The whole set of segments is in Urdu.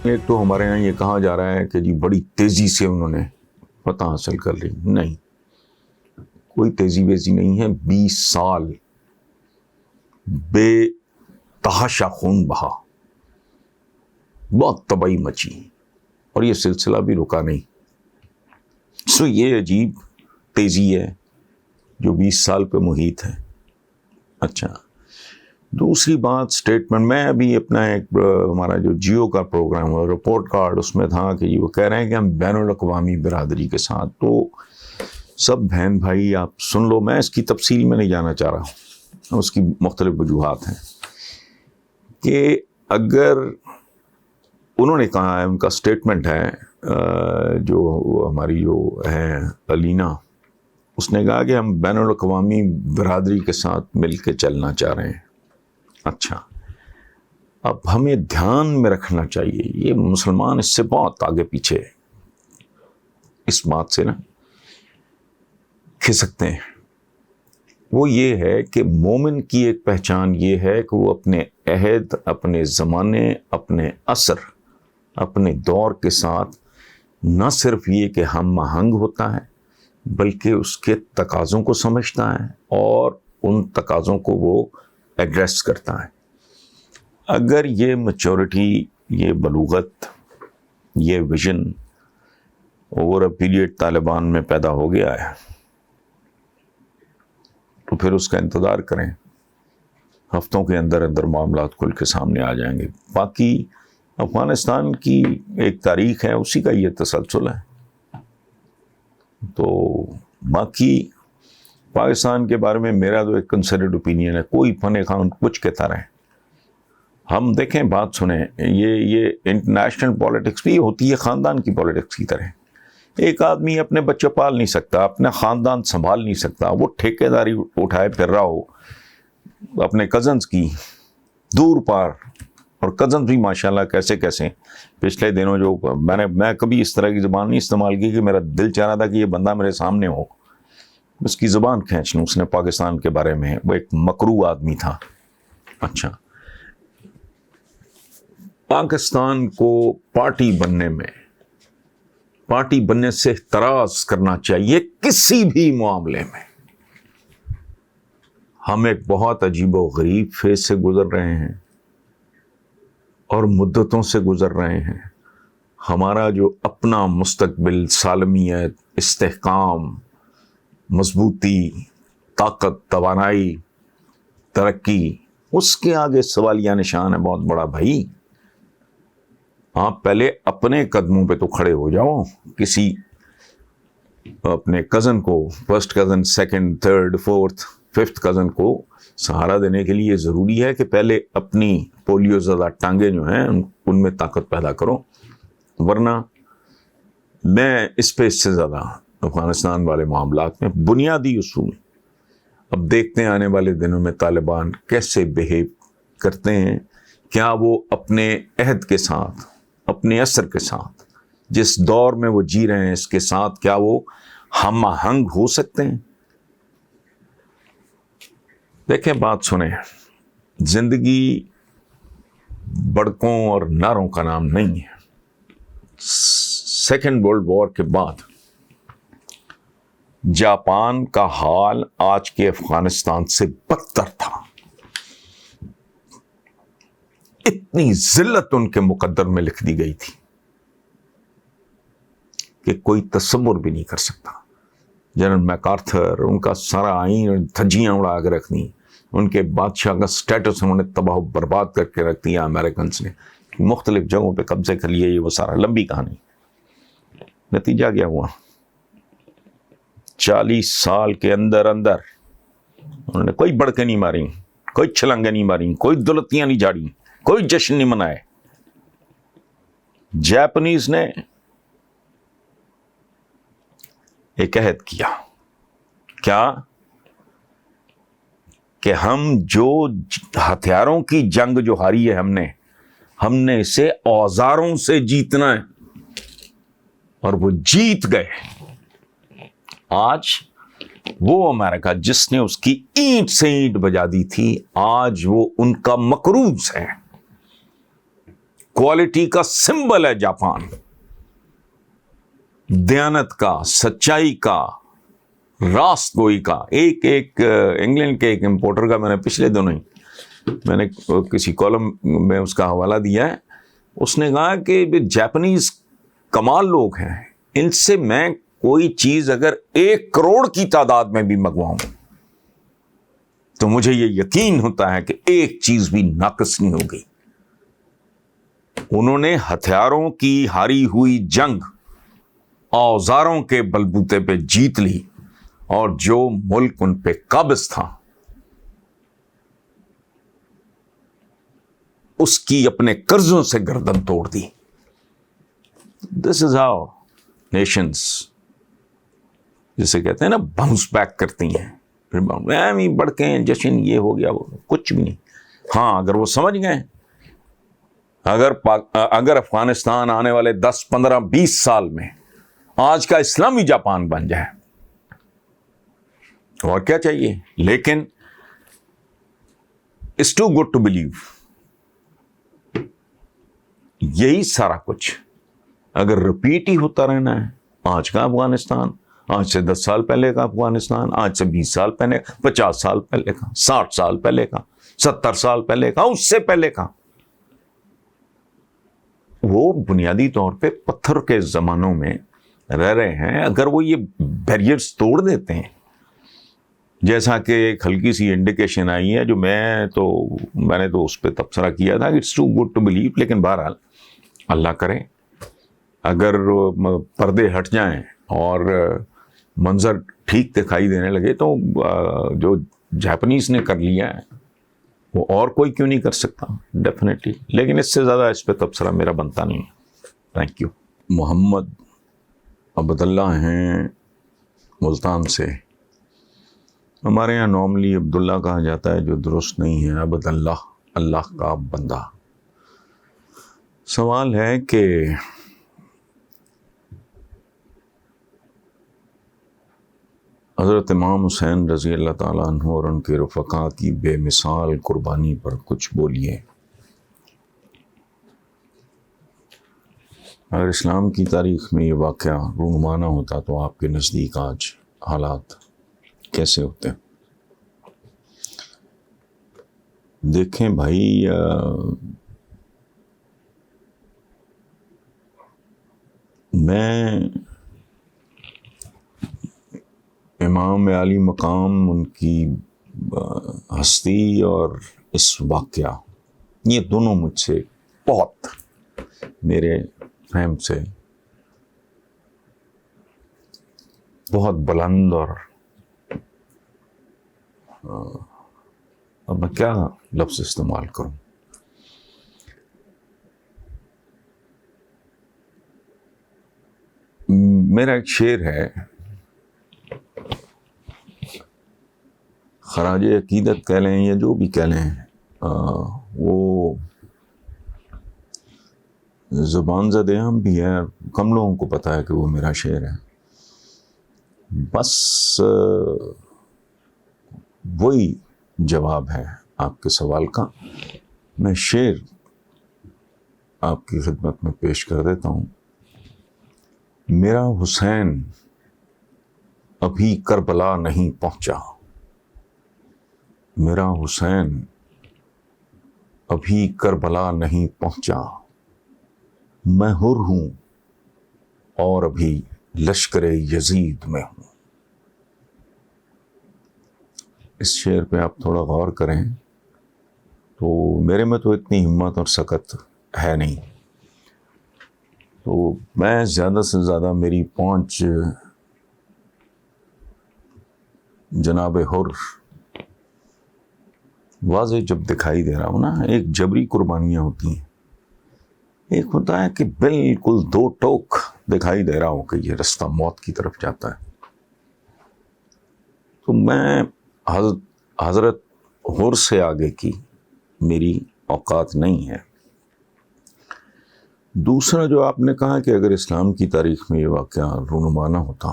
ایک تو ہمارے یہاں یہ کہا جا رہا ہے کہ جی بڑی تیزی سے انہوں نے فتح حاصل کر لی. نہیں، کوئی تیزی ویزی نہیں ہے. 20 سال بے تحاشا خون بہا، بہت تباہی مچی، اور یہ سلسلہ بھی رکا نہیں. سو یہ عجیب تیزی ہے جو 20 سال پہ محیط ہے. اچھا، دوسری بات اسٹیٹمنٹ، میں ابھی اپنا ایک ہمارا جو جیو کا پروگرام ہے رپورٹ کارڈ، اس میں تھا کہ وہ کہہ رہے ہیں کہ ہم بین الاقوامی برادری کے ساتھ. تو سب بہن بھائی آپ سن لو، میں اس کی تفصیل میں نہیں جانا چاہ رہا ہوں، اس کی مختلف وجوہات ہیں. کہ اگر انہوں نے کہا ہے، ان کا اسٹیٹمنٹ ہے، جو ہماری جو ہے الینا، اس نے کہا کہ ہم بین الاقوامی برادری کے ساتھ مل کے چلنا چاہ رہے ہیں. اچھا، اب ہمیں دھیان میں رکھنا چاہیے، یہ مسلمان اس سے بہت آگے پیچھے اس بات سے نا کھسکتے ہیں. وہ یہ ہے کہ مومن کی ایک پہچان یہ ہے کہ وہ اپنے عہد، اپنے زمانے، اپنے عصر، اپنے دور کے ساتھ نہ صرف یہ کہ ہم آہنگ ہوتا ہے، بلکہ اس کے تقاضوں کو سمجھتا ہے اور ان تقاضوں کو وہ ایڈریس کرتا ہے. اگر یہ میچورٹی، یہ بلوغت، یہ vision over a period Taliban میں پیدا ہو گیا ہے، تو پھر اس کا انتظار کریں، ہفتوں کے اندر اندر معاملات کھل کے سامنے آ جائیں گے. باقی افغانستان کی ایک تاریخ ہے، اسی کا یہ تسلسل ہے. تو باقی پاکستان کے بارے میں میرا تو ایک کنسیڈرڈ اوپینین ہے، کوئی فن خان کچھ کہتا رہے. ہم دیکھیں، بات سنیں، یہ انٹرنیشنل پالیٹکس بھی ہوتی ہے خاندان کی پالیٹکس کی طرح. ایک آدمی اپنے بچے پال نہیں سکتا، اپنا خاندان سنبھال نہیں سکتا، وہ ٹھیکے داری اٹھائے پھر رہا ہو اپنے کزنز کی دور پار. اور کزنز بھی ماشاءاللہ کیسے کیسے پچھلے دنوں جو میں کبھی اس طرح کی زبان نہیں استعمال کی، کہ میرا دل چاہ رہا تھا کہ یہ بندہ میرے سامنے ہو، اس کی زبان کھینچ لوں. اس نے پاکستان کے بارے میں، وہ ایک مکروہ آدمی تھا. اچھا، پاکستان کو پارٹی بننے سے احتراز کرنا چاہیے کسی بھی معاملے میں. ہم ایک بہت عجیب و غریب فیز سے گزر رہے ہیں اور مدتوں سے گزر رہے ہیں. ہمارا جو اپنا مستقبل، سالمیت، استحکام، مضبوطی، طاقت، توانائی، ترقی، اس کے آگے سوالیہ نشان ہے بہت بڑا. بھائی آپ پہلے اپنے قدموں پہ تو کھڑے ہو جاؤ. کسی اپنے کزن کو، first cousin, second, third, fourth, fifth cousin کو سہارا دینے کے لیے ضروری ہے کہ پہلے اپنی پولیو زدہ ٹانگیں جو ہیں ان میں طاقت پیدا کرو. ورنہ میں اس سے زیادہ افغانستان والے معاملات میں بنیادی اصول، اب دیکھتے ہیں آنے والے دنوں میں طالبان کیسے بہیو کرتے ہیں. کیا وہ اپنے عہد کے ساتھ، اپنے عصر کے ساتھ، جس دور میں وہ جی رہے ہیں، اس کے ساتھ کیا وہ ہم آہنگ ہو سکتے ہیں؟ دیکھیں، بات سنیں، زندگی بڑکوں اور ناروں کا نام نہیں ہے. سیکنڈ ورلڈ وار کے بعد جاپان کا حال آج کے افغانستان سے بدتر تھا. اتنی ذلت ان کے مقدر میں لکھ دی گئی تھی کہ کوئی تصور بھی نہیں کر سکتا. جنرل میکارتھر، ان کا سارا آئین دھجیاں اڑا کے رکھ دیں، ان کے بادشاہ کا سٹیٹس انہوں نے تباہ و برباد کر کے رکھ دیا. امریکنس نے مختلف جگہوں پہ قبضے کر لیے. یہ وہ سارا لمبی کہانی. نتیجہ کیا ہوا؟ 40 سال کے اندر انہوں نے کوئی بڑکیں نہیں ماری، کوئی چھلانگیں نہیں ماری، کوئی دولتیاں نہیں جھاڑی، کوئی جشن نہیں منائے. جاپنیز نے ایک عہد کیا، کیا کہ ہم جو ہتھیاروں کی جنگ جو ہاری ہے ہم نے اسے اوزاروں سے جیتنا ہے. اور وہ جیت گئے. آج وہ امریکہ جس نے اس کی اینٹ سے اینٹ بجا دی تھی، آج وہ ان کا مقروض ہے. کوالٹی کا سمبل ہے جاپان، دیانت کا، سچائی کا، راست گوئی کا. ایک انگلینڈ کے ایک امپورٹر کا میں نے پچھلے دنوں ہی میں نے کسی کالم میں اس کا حوالہ دیا ہے. اس نے کہا کہ جاپنیز کمال لوگ ہیں، ان سے میں کوئی چیز اگر 1 کروڑ کی تعداد میں بھی منگواؤں تو مجھے یہ یقین ہوتا ہے کہ ایک چیز بھی ناقص نہیں ہوگی. انہوں نے ہتھیاروں کی ہاری ہوئی جنگ اوزاروں کے بلبوتے پہ جیت لی، اور جو ملک ان پہ قابض تھا اس کی اپنے قرضوں سے گردن توڑ دی. دس از ہاؤ نیشنز، جسے کہتے ہیں نا، باؤنس بیک کرتی ہیں. پھر بڑھ کے جشن یہ ہو گیا، وہ کچھ بھی نہیں. ہاں اگر وہ سمجھ گئے، اگر افغانستان آنے والے 10 15 20 سال میں آج کا اسلامی جاپان بن جائے، اور کیا چاہیے. لیکن it's too good to believe. یہی سارا کچھ اگر رپیٹ ہی ہوتا رہنا ہے، آج کا افغانستان، آج سے 10 سال پہلے کا افغانستان، آج سے 20 سال پہلے، 50 سال پہلے کا، 60 سال پہلے کا، 70 سال پہلے کا، اس سے پہلے کا، وہ بنیادی طور پہ پتھر کے زمانوں میں رہ رہے ہیں. اگر وہ یہ بیریئرز توڑ دیتے ہیں، جیسا کہ ایک ہلکی سی انڈیکیشن آئی ہے جو میں نے تو اس پہ تبصرہ کیا تھا کہ it's too good to believe. لیکن بہرحال اللہ کرے اگر پردے ہٹ جائیں اور منظر ٹھیک دکھائی دینے لگے تو جو جاپنیز نے کر لیا ہے وہ اور کوئی کیوں نہیں کر سکتا، ڈیفینیٹلی. لیکن اس سے زیادہ اس پہ تبصرہ میرا بنتا نہیں ہے. Thank you. محمد عبداللہ ہیں ملتان سے. ہمارے یہاں نارملی عبداللہ کہا جاتا ہے، جو درست نہیں ہے، عبداللہ، اللہ کا بندہ. سوال ہے کہ حضرت امام حسین رضی اللہ تعالیٰ عنہ اور ان کے رفقا کی بے مثال قربانی پر کچھ بولیے. اگر اسلام کی تاریخ میں یہ واقعہ رونمانہ ہوتا تو آپ کے نزدیک آج حالات کیسے ہوتے؟ دیکھیں بھائی، میں امام عالی مقام، ان کی ہستی اور اس واقعہ، یہ دونوں مجھ سے بہت، میرے فہم سے بہت بلند، اور اب میں کیا لفظ استعمال کروں. میرا ایک شعر ہے، خراج عقیدت کہہ لیں یا جو بھی کہہ لیں، وہ زبان زدہ ہم بھی ہے، کم لوگوں کو پتہ ہے کہ وہ میرا شعر ہے. بس وہی جواب ہے آپ کے سوال کا. میں شعر آپ کی خدمت میں پیش کر دیتا ہوں. میرا حسین ابھی کربلا نہیں پہنچا، میرا حسین ابھی کربلا نہیں پہنچا، میں حر ہوں اور ابھی لشکر یزید میں ہوں. اس شعر پہ آپ تھوڑا غور کریں تو میرے میں تو اتنی ہمت اور سکت ہے نہیں، تو میں زیادہ سے زیادہ میری پہنچ جناب حر واضح جب دکھائی دے رہا ہوں نا. ایک جبری قربانیاں ہوتی ہیں، ایک ہوتا ہے کہ بالکل 2 ٹوک دکھائی دے رہا ہو کہ یہ رستہ موت کی طرف جاتا ہے. تو میں حضرت حر سے آگے کی میری اوقات نہیں ہے. دوسرا جو آپ نے کہا کہ اگر اسلام کی تاریخ میں یہ واقعہ رونمانہ ہوتا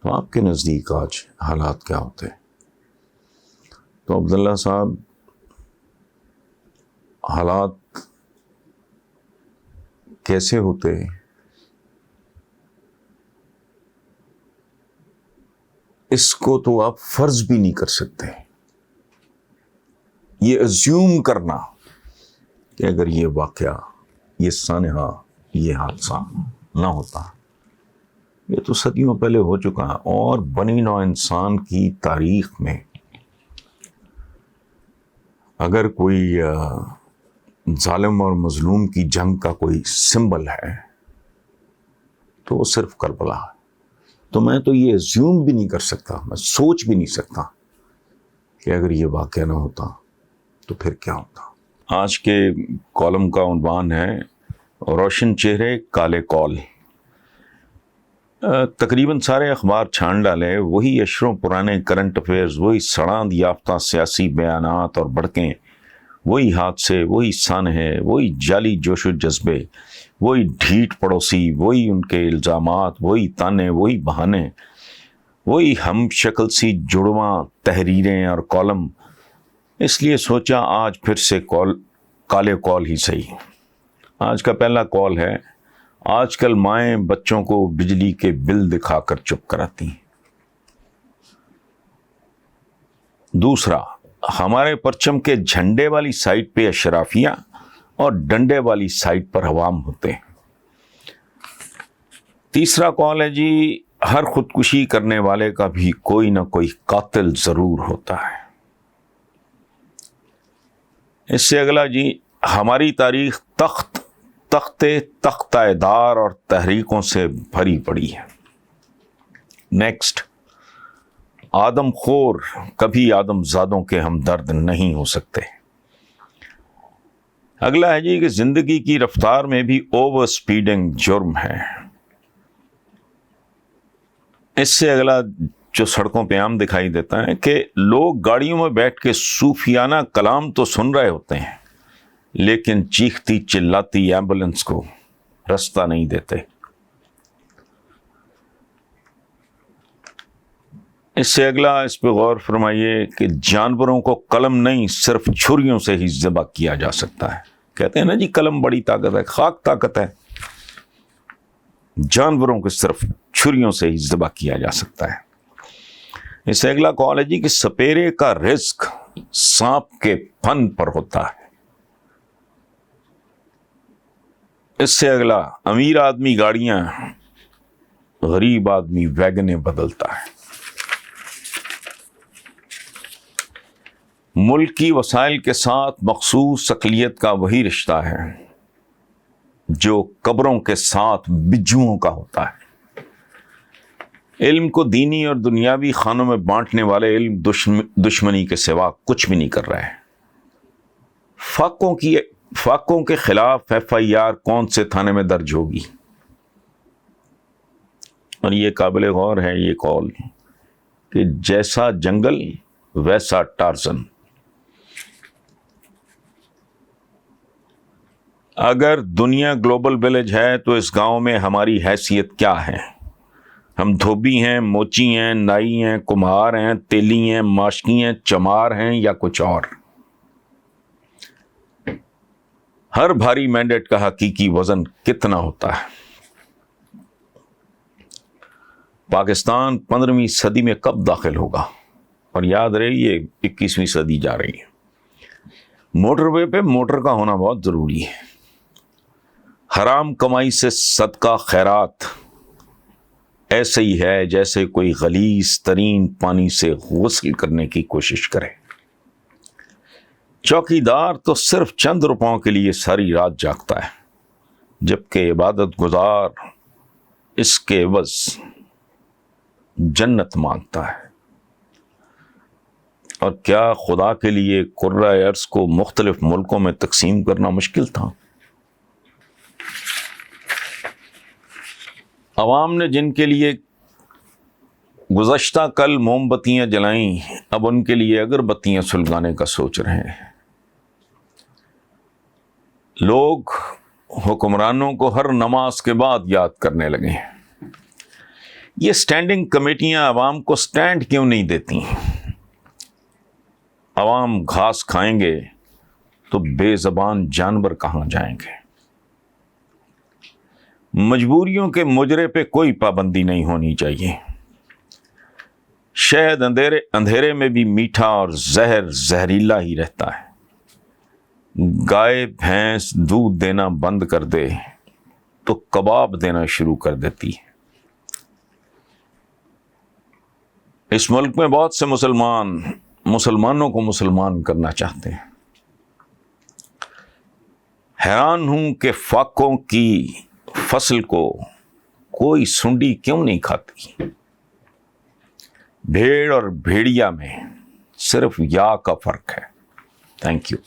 تو آپ کے نزدیک آج حالات کیا ہوتے؟ تو عبداللہ صاحب، حالات کیسے ہوتے، اس کو تو آپ فرض بھی نہیں کر سکتے. یہ ازیوم کرنا کہ اگر یہ واقعہ، یہ سانحہ، یہ حادثہ نہ ہوتا، یہ تو صدیوں پہلے ہو چکا ہے. اور بنی نوع انسان کی تاریخ میں اگر کوئی ظالم اور مظلوم کی جنگ کا کوئی سمبل ہے تو وہ صرف کربلا ہے. تو میں تو یہ ازیوم بھی نہیں کر سکتا، میں سوچ بھی نہیں سکتا کہ اگر یہ واقعہ نہ ہوتا تو پھر کیا ہوتا. آج کے کالم کا عنوان ہے روشن چہرے کالے کول. تقریباً سارے اخبار چھان ڈالے، وہی اشروں پرانے کرنٹ افیئرز، وہی سڑاند یافتہ سیاسی بیانات اور بڑکیں، وہی حادثے، وہی سانحے، وہی جعلی جوش و جذبے، وہی ڈھیٹ پڑوسی، وہی ان کے الزامات، وہی تانے، وہی بہانے، وہی ہم شکل سی جڑواں تحریریں اور کالم. اس لیے سوچا آج پھر سے کالے کال ہی صحیح. آج کا پہلا کال ہے، آج کل مائیں بچوں کو بجلی کے بل دکھا کر چپ کراتی ہیں. دوسرا، ہمارے پرچم کے جھنڈے والی سائٹ پہ اشرافیہ اور ڈنڈے والی سائٹ پر عوام ہوتے ہیں. تیسرا کال ہے جی، ہر خودکشی کرنے والے کا بھی کوئی نہ کوئی قاتل ضرور ہوتا ہے. اس سے اگلا جی، ہماری تاریخ تختہ دار اور تحریکوں سے بھری پڑی ہے. نیکسٹ، آدم خور کبھی آدم زادوں کے ہمدرد نہیں ہو سکتے. اگلا ہے جی کہ زندگی کی رفتار میں بھی اوور سپیڈنگ جرم ہے. اس سے اگلا جو سڑکوں پہ عام دکھائی دیتا ہے کہ لوگ گاڑیوں میں بیٹھ کے صوفیانہ کلام تو سن رہے ہوتے ہیں لیکن چیختی چلاتی ایمبولنس کو رستہ نہیں دیتے. اس سے اگلا، اس پہ غور فرمائیے کہ جانوروں کو قلم نہیں صرف چھریوں سے ہی ذبح کیا جا سکتا ہے. کہتے ہیں نا جی قلم بڑی طاقت ہے، خاک طاقت ہے. جانوروں کو صرف چھریوں سے ہی ذبح کیا جا سکتا ہے. اس سے اگلا کال ہے جی کہ سپیرے کا رزق سانپ کے پھن پر ہوتا ہے. اس سے اگلا، امیر آدمی گاڑیاں، غریب آدمی ویگنیں بدلتا ہے. ملکی وسائل کے ساتھ مخصوص اقلیت کا وہی رشتہ ہے جو قبروں کے ساتھ بجوؤں کا ہوتا ہے. علم کو دینی اور دنیاوی خانوں میں بانٹنے والے علم دشمنی کے سوا کچھ بھی نہیں کر رہے ہیں. فاقوں کے خلاف FIR کون سے تھانے میں درج ہوگی؟ اور یہ قابل غور ہے یہ کال کہ جیسا جنگل ویسا ٹارزن. اگر دنیا گلوبل ولیج ہے تو اس گاؤں میں ہماری حیثیت کیا ہے؟ ہم دھوبی ہیں، موچی ہیں، نائی ہیں، کمہار ہیں، تیلی ہیں، ماشکی ہیں، چمار ہیں یا کچھ اور؟ ہر بھاری مینڈیٹ کا حقیقی وزن کتنا ہوتا ہے؟ پاکستان 15ویں صدی میں کب داخل ہوگا؟ اور یاد رہے یہ 21ویں صدی جا رہی ہے. موٹر وے پہ موٹر کا ہونا بہت ضروری ہے. حرام کمائی سے صدقہ خیرات ایسے ہی ہے جیسے کوئی غلیظ ترین پانی سے غسل کرنے کی کوشش کرے. چوکیدار تو صرف چند روپوں کے لیے ساری رات جاگتا ہے جبکہ عبادت گزار اس کے عوض جنت مانگتا ہے. اور کیا خدا کے لیے کرۂ ارض کو مختلف ملکوں میں تقسیم کرنا مشکل تھا؟ عوام نے جن کے لیے گزشتہ کل موم بتیاں جلائیں اب ان کے لیے اگربتیاں سلگانے کا سوچ رہے ہیں. لوگ حکمرانوں کو ہر نماز کے بعد یاد کرنے لگے. یہ سٹینڈنگ کمیٹیاں عوام کو سٹینڈ کیوں نہیں دیتی؟ عوام گھاس کھائیں گے تو بے زبان جانور کہاں جائیں گے؟ مجبوریوں کے مجرے پہ کوئی پابندی نہیں ہونی چاہیے. شہد اندھیرے میں بھی میٹھا اور زہر زہریلا ہی رہتا ہے. گائے بھینس دودھ دینا بند کر دے تو کباب دینا شروع کر دیتی ہے. اس ملک میں بہت سے مسلمانوں کو مسلمان کرنا چاہتے ہیں. حیران ہوں کہ فاقوں کی فصل کو کوئی سنڈی کیوں نہیں کھاتی. بھیڑ اور بھیڑیا میں صرف یا کا فرق ہے. Thank you.